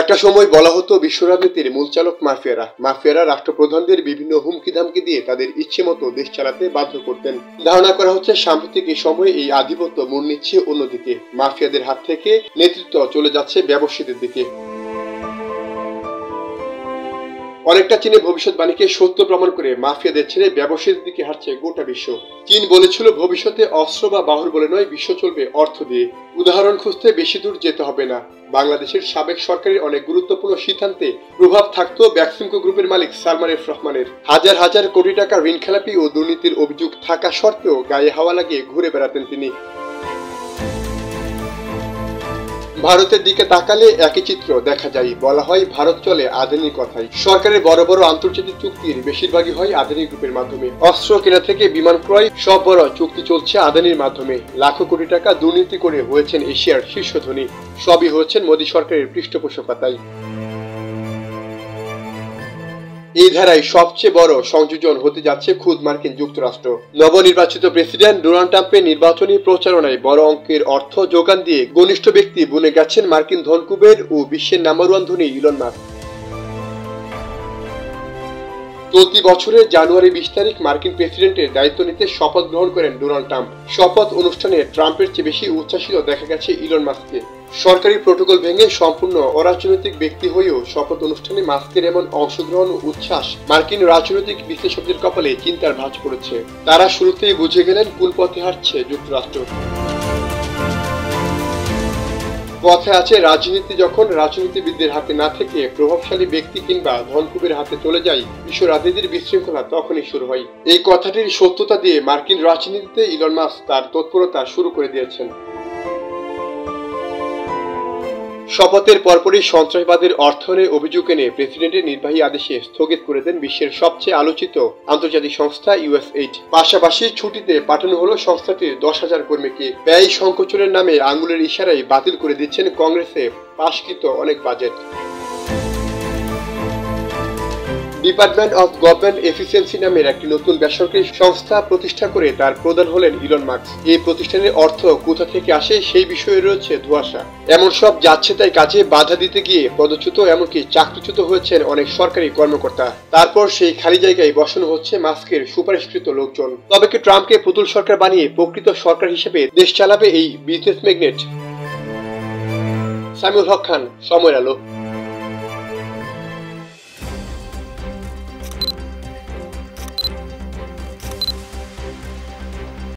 একটা সময় বলা হতো বিশ্ব রাজনীতির মূল চালক মাফিয়ারা রাষ্ট্রপ্রধানদের বিভিন্ন হুমকি ধামকি দিয়ে তাদের ইচ্ছে মতো দেশ চালাতে বাধ্য করতেন। ধারণা করা হচ্ছে সাম্প্রতিক এই সময়ে এই আধিপত্য মোড় নিচ্ছে অন্যদিকে। মাফিয়াদের হাত থেকে নেতৃত্ব চলে যাচ্ছে ব্যবসায়ীদের দিকে। অনেকটা চীনের ভবিষ্যৎবাণীকে সত্য প্রমাণ করে মাফিয়াদের ছেড়ে ব্যবসায়ীদের দিকে হাঁটছে গোটা বিশ্ব। চীন বলেছিল ভবিষ্যতে অস্ত্র বা বাহন বলে নয়, বিশ্ব চলবে অর্থ দিয়ে। উদাহরণ খুঁজতে বেশি দূর যেতে হবে না। বাংলাদেশের সাবেক সরকারের অনেক গুরুত্বপূর্ণ সিদ্ধান্তে প্রভাব থাকতো ব্যাকসিমকো গ্রুপের মালিক সালমান এফ রহমানের। হাজার হাজার কোটি টাকা ঋণ খেলাপি ও দুর্নীতির অভিযোগ থাকা সত্ত্বেও গায়ে হাওয়া লাগিয়ে ঘুরে বেড়াতেন তিনি। ভারতের দিকে তাকালে একই চিত্র দেখা যায়। বলা হয় ভারত চলে আদানির কথাই। সরকারের বড় বড় আন্তর্জাতিক চুক্তির বেশিরভাগই হয় আদানি গ্রুপের মাধ্যমে। অস্ত্র কেনা থেকে বিমান ক্রয় সব বড় চুক্তি চলছে আদানির মাধ্যমে। লাখো কোটি টাকা দুর্নীতি করে হয়েছেন এশিয়ার শীর্ষ ধনী। সবই হয়েছেন মোদী সরকারের পৃষ্ঠপোষকতায়। এই ধারায় সবচেয়ে বড় সংযোজন হতে যাচ্ছে খুদ মার্কিন যুক্তরাষ্ট্র। নবনির্বাচিত প্রেসিডেন্ট ডোনাল্ড ট্রাম্পের নির্বাচনী প্রচারণায় বড় অঙ্কের অর্থ যোগান দিয়ে ঘনিষ্ঠ ব্যক্তি বনে গেছেন মার্কিন ধনকুবের ও বিশ্বের নাম্বার ওয়ান ধনী ইলন মাস্ক। চলতি বছরের জানুয়ারি 20 তারিখ মার্কিন প্রেসিডেন্টের দায়িত্ব নিতে শপথ গ্রহণ করেন ডোনাল্ড ট্রাম্প। শপথ অনুষ্ঠানে ট্রাম্পের চেয়ে বেশি উচ্ছ্বাসিত দেখা গেছে ইলন মাস্ককে। সরকারি প্রটোকল ভেঙে সম্পূর্ণ অরাজনৈতিক ব্যক্তি হয়েও শপথ অনুষ্ঠানে মাস্কের এমন অংশগ্রহণ ও উচ্ছ্বাস মার্কিন রাজনৈতিক বিশ্লেষকদের কপালে চিন্তার ভাঁজ পড়েছে। তারা শুরুতেই বুঝে গেলেন কোন পথে হাঁটছে যুক্তরাষ্ট্র। কথায় আছে রাজনীতি যখন রাজনীতিবিদদের হাতে না থেকে প্রভাবশালী ব্যক্তি কিংবা ধনকুবের হাতে চলে যায়, বিশ্ব রাজনীতির বিশৃঙ্খলা তখনই শুরু হয়। এই কথাটির সত্যতা দিয়ে মার্কিন রাজনীতিতে ইলন মাস্ক তার তৎপরতা শুরু করে দিয়েছেন। শপথের পরপরই সন্ত্রাসবাদের অর্থায়নের অভিযোগ এনে প্রেসিডেন্টের নির্বাহী আদেশে স্থগিত করে দেন বিশ্বের সবচেয়ে আলোচিত আন্তর্জাতিক সংস্থা USAID। পাশাপাশি ছুটিতে পাঠানো হলো সংস্থাটির 10,000 কর্মীকে। ব্যয় সংকোচনের নামে আঙুলের ইশারায় বাতিল করে দিচ্ছেন কংগ্রেসে পাশকৃত অনেক budget. Department of government efficiency নামের একটি নতুন বেসরকারি সংস্থা প্রতিষ্ঠা করে তার প্রধান হলেন ইলন মাস্ক। এই প্রতিষ্ঠানের অর্থ কোথা থেকে আসে সেই বিষয়ে রয়েছে ধোঁয়াশা। এমন সব যাচ্ছে তাই কাজে বাধা দিতে গিয়ে পদচ্যুত এমনকি চাকরিচ্যুত হয়েছেন অনেক সরকারি কর্মকর্তা। তারপর সেই খালি জায়গায় বসানো হচ্ছে মাস্কের সুপারিশকৃত লোকজন। তবে কি ট্রাম্পকে পুতুল সরকার বানিয়ে প্রকৃত সরকার হিসেবে দেশ চালাবে এই বিজনেস ম্যাগনেট? সামিউল হক খান, সময়ের আলো।